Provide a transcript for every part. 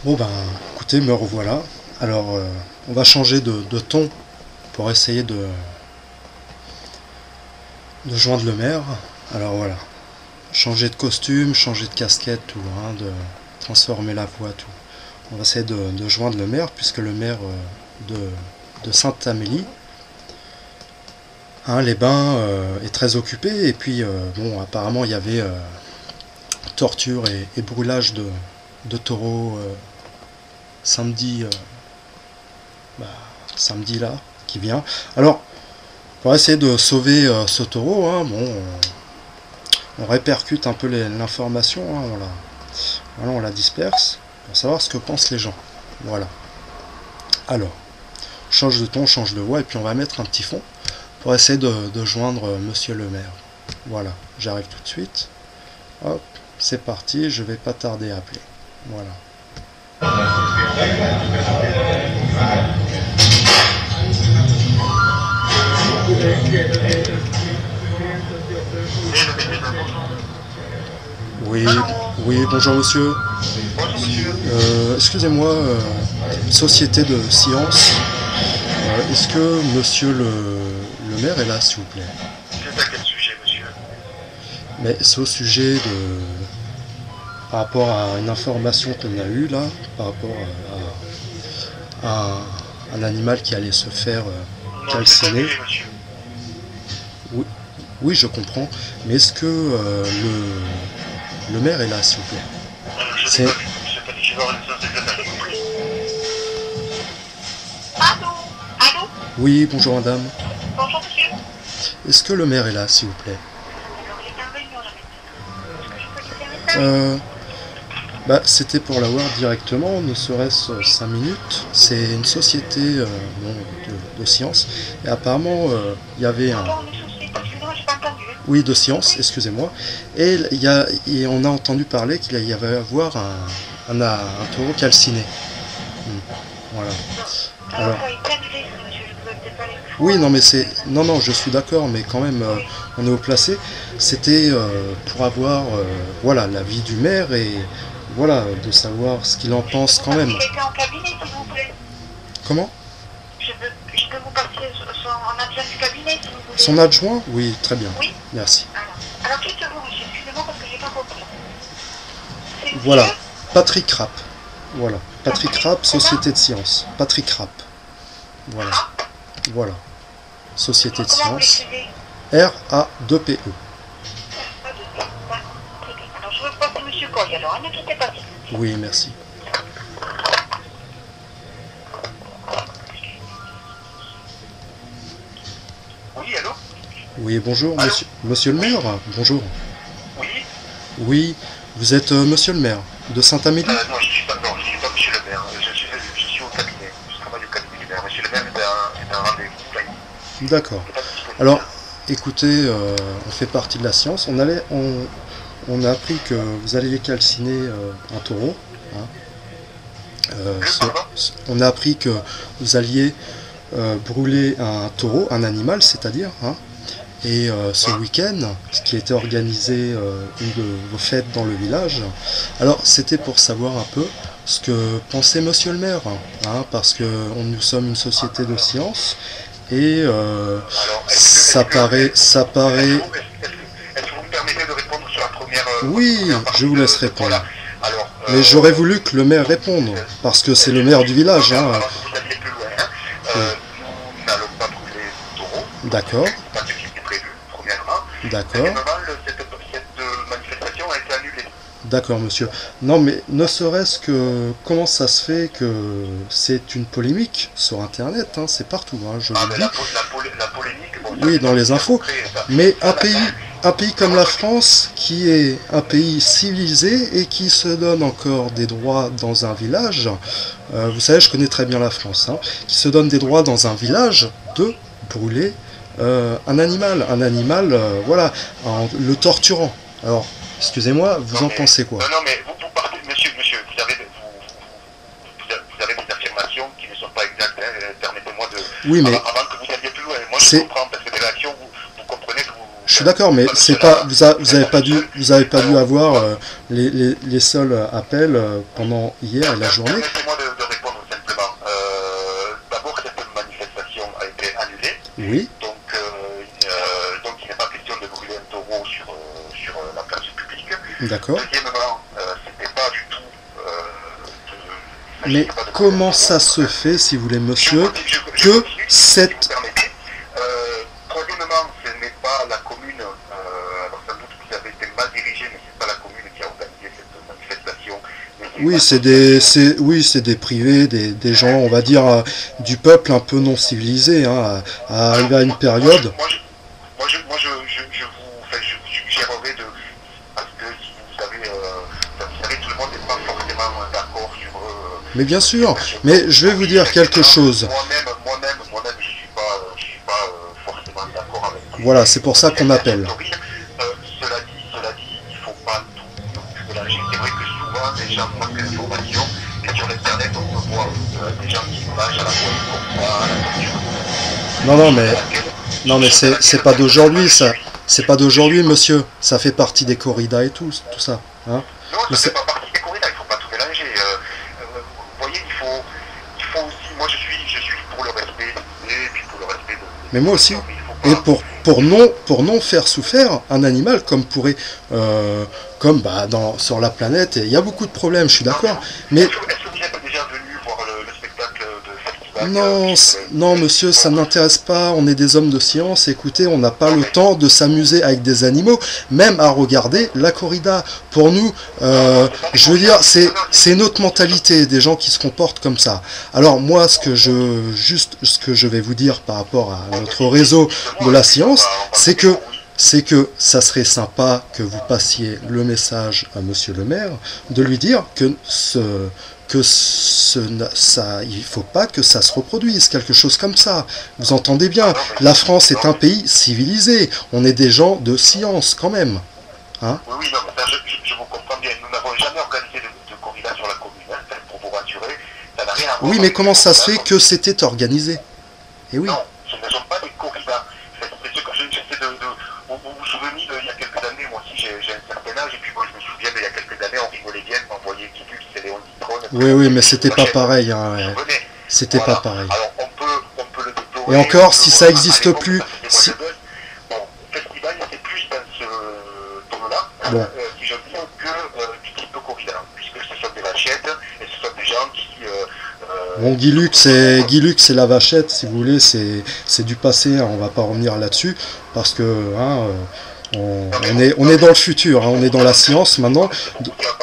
Bon ben, écoutez, me revoilà. Alors, on va changer de ton pour essayer de joindre le maire. Alors voilà, changer de costume, changer de casquette, tout, hein, de transformer la voix, tout. On va essayer de joindre le maire, puisque le maire de Sainte-Amélie, hein, les Bains, est très occupé. Et puis, bon, apparemment, il y avait torture et brûlage de taureaux samedi, bah, samedi là, qui vient. Alors, pour essayer de sauver ce taureau, hein, bon, on répercute un peu l'information, hein, voilà, on la disperse pour savoir ce que pensent les gens. Voilà. Alors, change de ton, change de voix, et puis on va mettre un petit fond pour essayer de joindre monsieur le maire. Voilà, j'arrive tout de suite. Hop, c'est parti, je vais pas tarder à appeler. Voilà. Oui, oui, bonjour monsieur. Excusez-moi, société de science. Est-ce que monsieur le maire est là, s'il vous plaît? C'est à quel sujet, monsieur? Mais c'est au sujet par rapport à une information qu'on a eue là, par rapport à un animal qui allait se faire Non, calciner. c'est pas monsieur. Oui, oui, je comprends. Mais est-ce que le maire est là, s'il vous plaît? Je n'ai pas vu, monsieur, parce que je vais avoir une séance d'examen, j'ai compris. Allô? Allô? Oui, bonjour madame. Bonjour monsieur. Est-ce que le maire est là, s'il vous plaît? Alors il est en réunion là maintenant. Est-ce que je peux laisser un message? Bah, c'était pour l'avoir directement, ne serait-ce 5 minutes. C'est une société bon, de science. Et apparemment, il y avait un... Pardon, une société, excusez-moi, j'ai pas entendu. Oui, de science, excusez-moi. Et, et on a entendu parler qu'il y avait à avoir un taureau calciné. Voilà. Alors, Alors, il est plein de laisse, monsieur, je pouvais peut-être pas aller plus oui, loin. non, mais c'est... Non, non, je suis d'accord, mais quand même, Oui. on est au placé. C'était pour avoir, voilà, l'avis du maire et... Voilà, de savoir ce qu'il en pense quand même. Il était en cabinet, s'il vous plaît. Comment? Je peux vous passer en adjoint du cabinet, si vous voulez. Son adjoint? Oui, très bien. Oui. Merci. Alors qui êtes-vous, monsieur? Excusez-moi parce que j'ai pas compris. C'est Voilà, monsieur? Patrick Rapp. Voilà, Patrick Patrick, Rapp, comment? Société de Science. Patrick Rapp. Voilà, Rapp? voilà. Société de Comment vous Science. l'écrivez? R-A-2-P-E. D'accord, très bien. Alors je vais passer monsieur Coy, alors ne quittez pas. Oui, merci. Oui, allô? Oui, bonjour, Allô? monsieur le maire. Bonjour. Oui? Oui, vous êtes monsieur le maire de Sainte-Amélie? Non, je suis pas monsieur le maire. Je suis au cabinet. Je travaille au cabinet du maire. Monsieur le maire est un rendez-vous. Là, D'accord. il n'est pas disponible. Alors, écoutez, on fait partie de la science. On a appris que vous alliez calciner un taureau. Hein. On a appris que vous alliez brûler un taureau, un animal, c'est-à-dire. Hein. Et ce week-end, ce qui était organisé une de vos fêtes dans le village, alors c'était pour savoir un peu ce que pensait monsieur le maire, hein, parce que nous sommes une société de science et Alors, ça paraît... est-ce que vous me permettez de répondre sur la première... Oui, partie je vous laisse de- répondre. Voilà. Alors, Mais j'aurais voulu que le maire réponde, parce que c'est le maire du village. Hein. Avant que vous alliez plus loin, nous n'allons pas brûler de taureau. D'accord, Pas ce qui était prévu, premièrement. d'accord. Deuxièmement, cette manifestation a été annulée. D'accord, monsieur. Non, mais ne serait-ce que comment ça se fait que c'est une polémique sur Internet, hein, c'est partout, hein, je Ah, vous mais le dis. la polémique, bon, Oui, ça, dans les infos. après, ça- Mais un pays comme la France, qui est un pays civilisé et qui se donne encore des droits dans un village, vous savez, je connais très bien la France, hein, qui se donne des droits dans un village de brûler un animal, voilà, en le torturant. Alors, excusez-moi, vous Non, en mais- pensez quoi? Non, mais vous partez, monsieur, vous avez des affirmations qui ne sont pas exactes. Hein, permettez-moi de... Oui, mais avant que vous alliez plus loin. Moi, je c'est... comprends, parce que des réactions, vous comprenez que vous... je suis d'accord, mais c'est pas, vous avez pas dû avoir les seuls appels pendant hier et la journée. Permettez-moi de répondre simplement. D'abord, cette manifestation a été annulée. Oui, Donc il n'est pas question de brûler un taureau sur la place publique. d'accord. Deuxièmement, c'était pas du tout. Mais comment ça se fait, si vous voulez, monsieur, que cette... Permettez. Troisièmement, ce n'est pas la commune. Alors sans doute que vous avez été mal dirigé, mais c'est pas la commune qui a organisé cette manifestation. Oui, c'est des privés, des gens, on va dire, du peuple un peu non civilisé, hein, à arriver à une période. Moi, je vous suggérerais de, parce que si vous savez, tout le monde n'est pas forcément d'accord sur. Mais bien sûr, mais je vais vous dire quelque chose. Moi-même, je suis pas forcément d'accord avec. Voilà, c'est pour ça qu'on appelle. Cela dit, il faut pas tout mélanger. C'est vrai que souvent, les gens manquent d'informations, et sur l'internet, on peut voir des gens qui mangent à la fois comme ça, à la torture. Non, mais c'est pas d'aujourd'hui, ça. C'est pas d'aujourd'hui, monsieur. Ça fait partie des corridas et tout ça. Hein. Non, ça fait pas partie des corridas, il faut pas tout mélanger. Vous voyez, il faut aussi, moi je suis pour le respect, et puis pour le respect de. Mais moi aussi. Mais Et pour non faire souffrir un animal comme pourrait, comme sur la planète, il y a beaucoup de problèmes, je suis d'accord. Mais Est-ce que vous êtes déjà venu voir le spectacle de festival? non, monsieur, ça ne m'intéresse pas. On est des hommes de science. Écoutez, on n'a pas le temps de s'amuser avec des animaux, même à regarder la corrida. Pour nous, je veux dire, c'est notre mentalité, des gens qui se comportent comme ça. Alors moi, ce que je vais vous dire par rapport à notre réseau de la science, c'est que ça serait sympa que vous passiez le message à monsieur le maire, de lui dire que il faut pas que ça se reproduise, quelque chose comme ça. Vous entendez bien, la France est un pays civilisé, on est des gens de science quand même. Hein? Oui, non, mais ça, je vous comprends bien. Nous n'avons jamais organisé de corrida sur la commune, hein, pour vous rassurer. Ça n'a rien à voir. Oui, mais comment ça se fait que c'était organisé? Et oui. Non, ce ne sont pas des corridas. C'est ce que j'essaie de. Vous vous souvenez d'il y a quelques années, moi aussi j'ai un certain âge, et puis moi je me souviens d'il y a quelques années, on rigolait bien, on voyait qui fut, c'est Léon Zitrone. Oui, mais c'était pas pareil. Hein, ouais. C'était pas pareil. Alors on peut le déplorer. Et encore, si ça n'existe plus. Si... Bon, le festival était plus dans ce ton-là, bon. Si je veux dire, que du type corrida, puisque ce sont des vachettes, et ce sont des gens qui. Bon, Guy Lux c'est la vachette, si vous voulez, c'est du passé, hein, on va pas revenir là-dessus, parce que hein, on est dans le futur, hein, on est dans la science maintenant. Par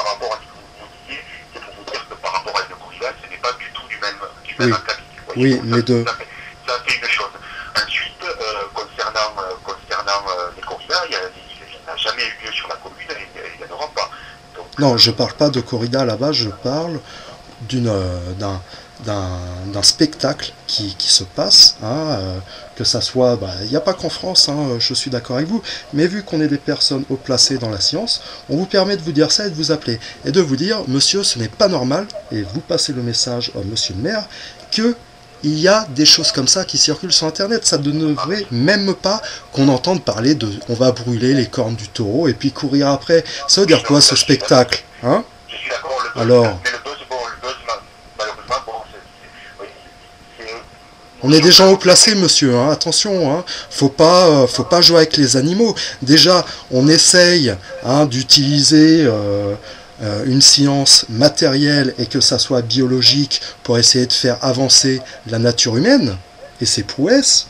rapport à ce que vous disiez, c'est pour vous dire que par rapport à une corrida, ce n'est pas du tout du même acabit. Oui, mais de... Ça, c'est une chose. Ensuite, concernant les corridas, il n'a jamais eu lieu sur la commune et il n'y en aura pas. Donc, non, je parle pas de corrida là-bas, je parle d'un spectacle qui se passe, hein, que ça soit, il n'y a pas qu'en France, hein, je suis d'accord avec vous, mais vu qu'on est des personnes haut placées dans la science, on vous permet de vous dire ça et de vous appeler, et de vous dire, monsieur, ce n'est pas normal, et vous passez le message à monsieur le maire, que il y a des choses comme ça qui circulent sur internet, ça ne devrait même pas qu'on entende parler de on va brûler les cornes du taureau et puis courir après. Ça veut dire quoi ce spectacle, hein? Je suis d'accord, alors mais le buzz, malheureusement, on est des gens haut placés, monsieur, hein, attention, hein, faut pas jouer avec les animaux. Déjà, on essaye hein, d'utiliser une science matérielle et que ça soit biologique pour essayer de faire avancer la nature humaine et ses prouesses.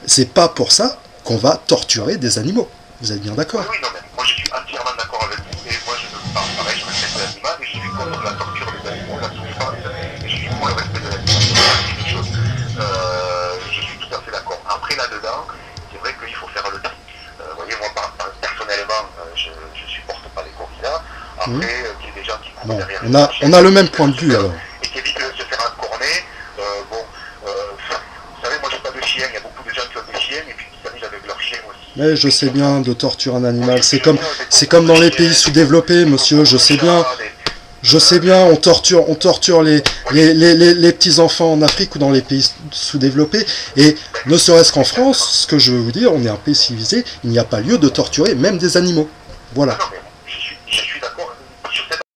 C'est pas pour ça qu'on va torturer des animaux. Vous êtes bien d'accord? Oui, non, mais moi je suis entièrement d'accord avec vous, et moi pareil, je respecte l'animal, et je suis contre la torture des animaux, la souffrance, et je suis pour le respect de l'animal, c'est une chose. Je suis tout à fait d'accord. Après, là-dedans, c'est vrai qu'il faut faire le tri. Vous voyez, moi, personnellement, je supporte pas les corridas. Après, il y a des gens qui courent derrière. On a le même point de vue, alors. Et qui évitent de se faire encorner. Vous savez, moi, j'ai pas de chien, il y a beaucoup de gens qui ont des chiens, et puis qui s'amusent avec leurs chiens aussi. Mais je sais bien, de torturer un animal, c'est comme dans les pays sous-développés, monsieur, je sais bien. Je sais bien, on torture les petits-enfants en Afrique ou dans les pays sous-développés. Et ne serait-ce qu'en France, ce que je veux vous dire, on est un pays civilisé, il n'y a pas lieu de torturer même des animaux. Voilà. Non, mais